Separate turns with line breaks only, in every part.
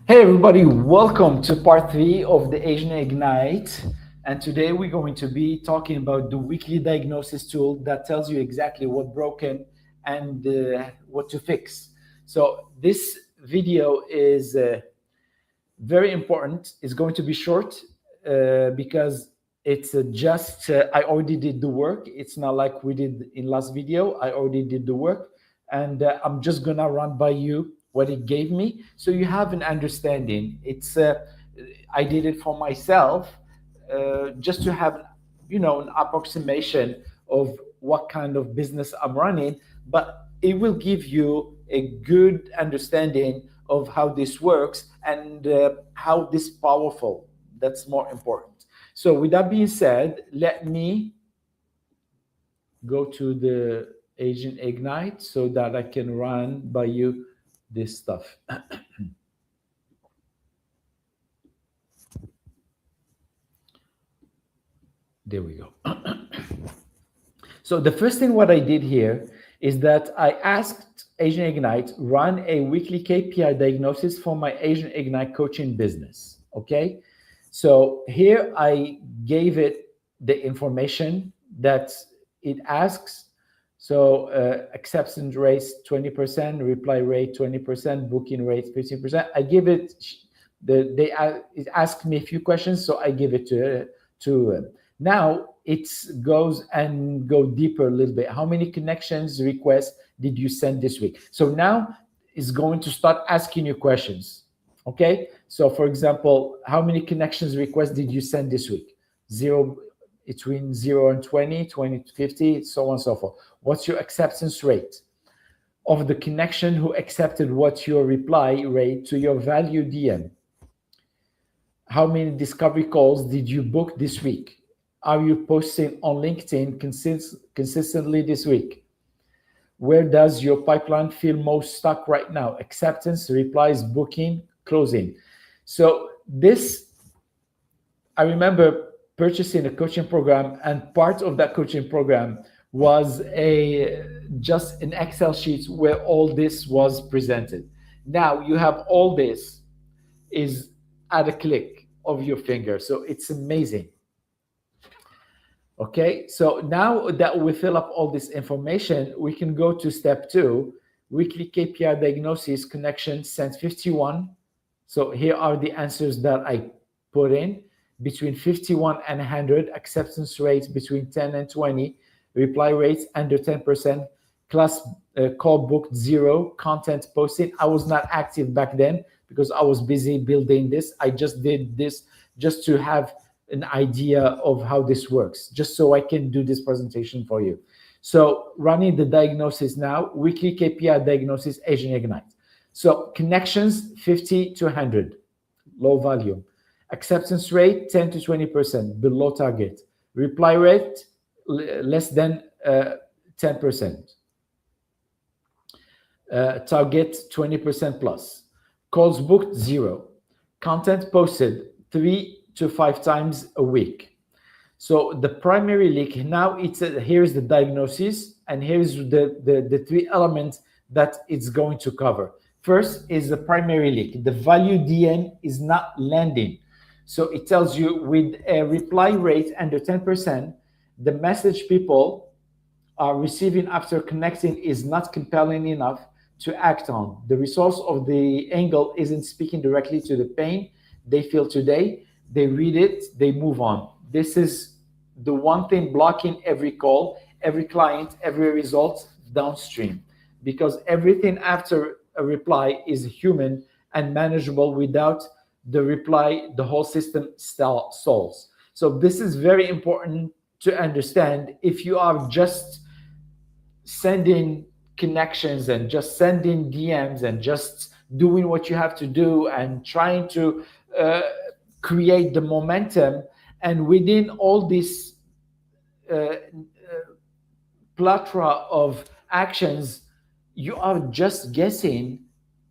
Hey everybody, welcome to part 3 of the AgentIgnite. And today we're going to be talking about the weekly diagnosis tool that tells you exactly what broken and what to fix. So this video is very important. It's going to be short because it's I already did the work. It's not like we did in last video. I already did the work, and I'm just gonna run by you what it gave me, so you have an understanding. I did it for myself, just to have, an approximation of what kind of business I'm running, but it will give you a good understanding of how this works and how this powerful. That's more important. So with that being said, let me go to the AgentIgnite so that I can run by you this stuff. There we go. So the first thing what I did here is that I asked AgentIgnite run a weekly KPI diagnosis for my AgentIgnite coaching business. Okay, so here I gave it the information that it asks. So acceptance rates 20%, reply rate 20%, booking rate 15%. I give it it asked me a few questions, so I give it to now it goes deeper a little bit. How many connections requests did you send this week? So now it's going to start asking you questions. Okay, so for example, how many connections requests did you send this week? Between 0 and 20, 20 to 50, so on and so forth. What's your acceptance rate of the connection who accepted? What's your reply rate to your value DM? How many discovery calls did you book this week? Are you posting on LinkedIn consistently this week? Where does your pipeline feel most stuck right now? Acceptance, replies, booking, closing. So this, I remember purchasing a coaching program, and part of that coaching program was just an Excel sheet where all this was presented. Now you have all this is at a click of your finger. So it's amazing. Okay, so now that we fill up all this information, we can go to step 2, weekly KPI diagnosis connection sent 51. So here are the answers that I put in. Between 51 and 100, acceptance rates between 10 and 20, reply rates under 10%, class call booked 0, content posted. I was not active back then because I was busy building this. I just did this just to have an idea of how this works, just so I can do this presentation for you. So running the diagnosis now, weekly KPI diagnosis, AgentIgnite. So connections 50 to 100, low volume. Acceptance rate 10 to 20%, below target. Reply rate less than 10%. Target 20% plus. Calls booked 0. Content posted 3 to 5 times a week. So the primary leak, now here's the diagnosis, and here's the 3 elements that it's going to cover. First is the primary leak. The value DM is not landing. So it tells you with a reply rate under 10%, the message people are receiving after connecting is not compelling enough to act on. The resource of the angle isn't speaking directly to the pain they feel today. They read it, they move on. This is the one thing blocking every call, every client, every result downstream, because everything after a reply is human and manageable. Without the reply, the whole system stalls. So this is very important to understand. If you are just sending connections and just sending DMs and just doing what you have to do and trying to create the momentum, and within all this plethora of actions, you are just guessing,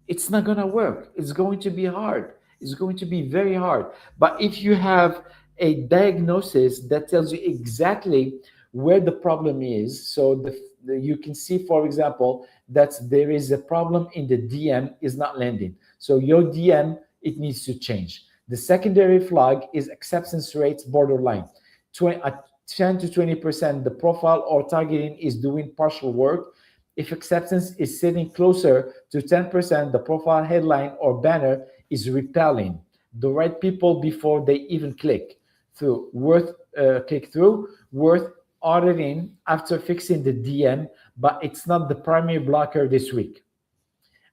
it's not going to work. It's going to be hard. It's going to be very hard. But if you have a diagnosis that tells you exactly where the problem is, so you can see, for example, that there is a problem in the DM is not landing. So your DM it needs to change. The secondary flag is acceptance rates borderline. 10 to 20%, the profile or targeting is doing partial work. If acceptance is sitting closer to 10%, the profile headline or banner is repelling the right people before they even click through. Click through, worth auditing after fixing the DM, but it's not the primary blocker this week.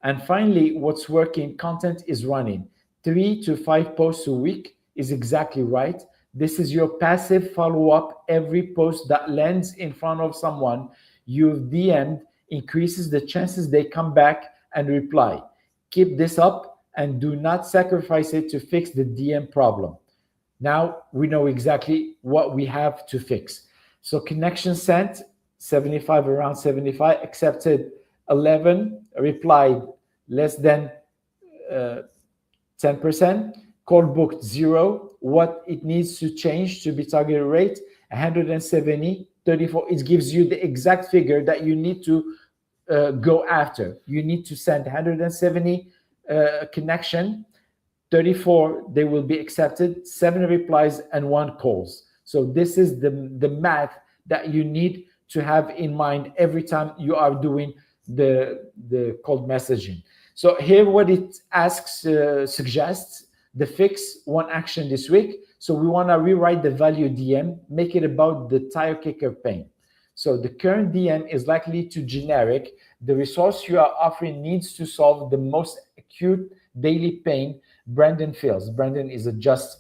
And finally, what's working, content is running. 3 to 5 posts a week is exactly right. This is your passive follow-up. Every post that lands in front of someone you've DM'd increases the chances they come back and reply. Keep this up and do not sacrifice it to fix the DM problem. Now we know exactly what we have to fix. So connection sent, 75, around 75, accepted 11, replied less than 10%, call booked 0, what it needs to change to be targeted rate, 170, 34. It gives you the exact figure that you need to go after. You need to send 170 connection, 34 they will be accepted, 7 replies and 1 calls. So this is the math that you need to have in mind every time you are doing the cold messaging. So here what it asks, suggests the fix, 1 action this week. So we want to rewrite the value DM, make it about the tire kicker pain. So the current DM is likely too generic. The resource you are offering needs to solve the most acute daily pain Brandon feels. Brandon is a just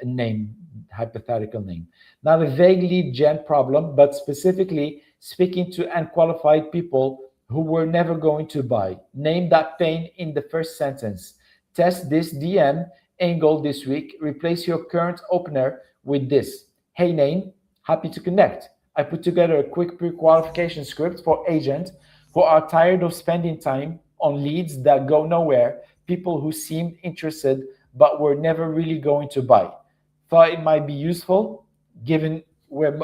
name, hypothetical name. Not a vague lead gen problem, but specifically speaking to unqualified people who were never going to buy. Name that pain in the first sentence. Test this DM angle this week. Replace your current opener with this. Hey, name, happy to connect. I put together a quick pre-qualification script for agents who are tired of spending time on leads that go nowhere, people who seemed interested but were never really going to buy. Thought it might be useful given where,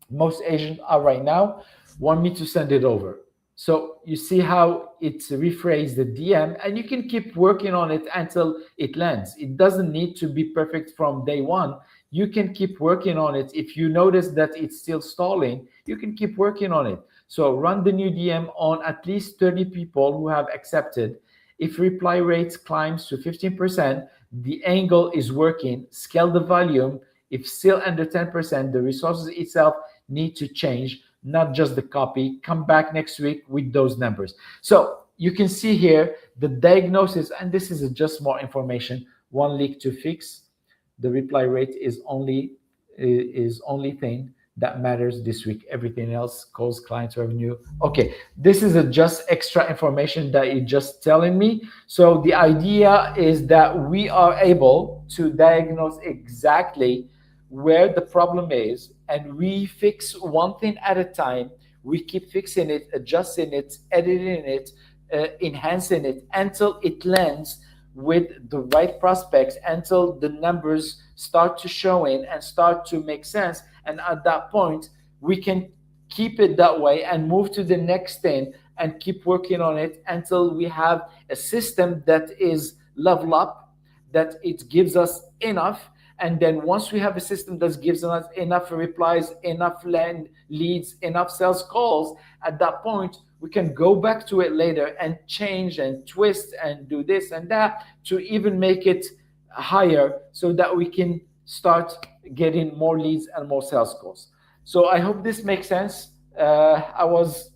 most agents are right now. Want me to send it over. So you see how it's rephrased the DM, and you can keep working on it until it lands. It doesn't need to be perfect from day one. You can keep working on it. If you notice that it's still stalling, you can keep working on it. So run the new DM on at least 30 people who have accepted. If reply rates climbs to 15%, the angle is working. Scale the volume. If still under 10%, the resources itself need to change, not just the copy. Come back next week with those numbers. So you can see here the diagnosis, and this is just more information. 1 leak to fix. The reply rate is only thing that matters this week. Everything else, calls, clients, revenue. Okay, this is just extra information that you're just telling me. So the idea is that we are able to diagnose exactly where the problem is, and we fix one thing at a time. We keep fixing it, adjusting it, editing it, enhancing it until it lands with the right prospects, until the numbers start to show in and start to make sense. And at that point, we can keep it that way and move to the next thing and keep working on it until we have a system that is level up, that it gives us enough. And then once we have a system that gives us enough replies, enough leads, enough sales calls, at that point, we can go back to it later and change and twist and do this and that to even make it higher so that we can start getting more leads and more sales calls. So I hope this makes sense. I was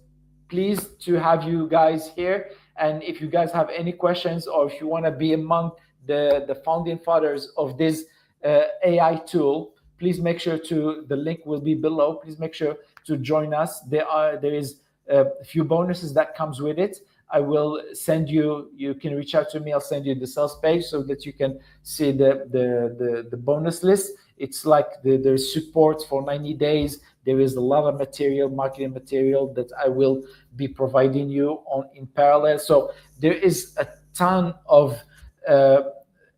pleased to have you guys here. And if you guys have any questions, or if you want to be among the founding fathers of this AI tool, please make sure the link will be below. Please make sure to join us. There is a few bonuses that comes with it. I will send you can reach out to me. I'll send you the sales page so that you can see the bonus list. It's like there's support for 90 days. There is a lot of material, marketing material, that I will be providing you in parallel. So there is a ton of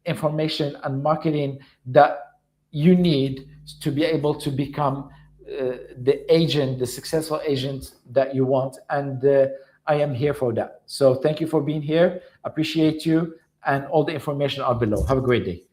information and marketing that you need to be able to become the successful agent that you want. And I am here for that. So thank you for being here. Appreciate you. And all the information are below. Have a great day.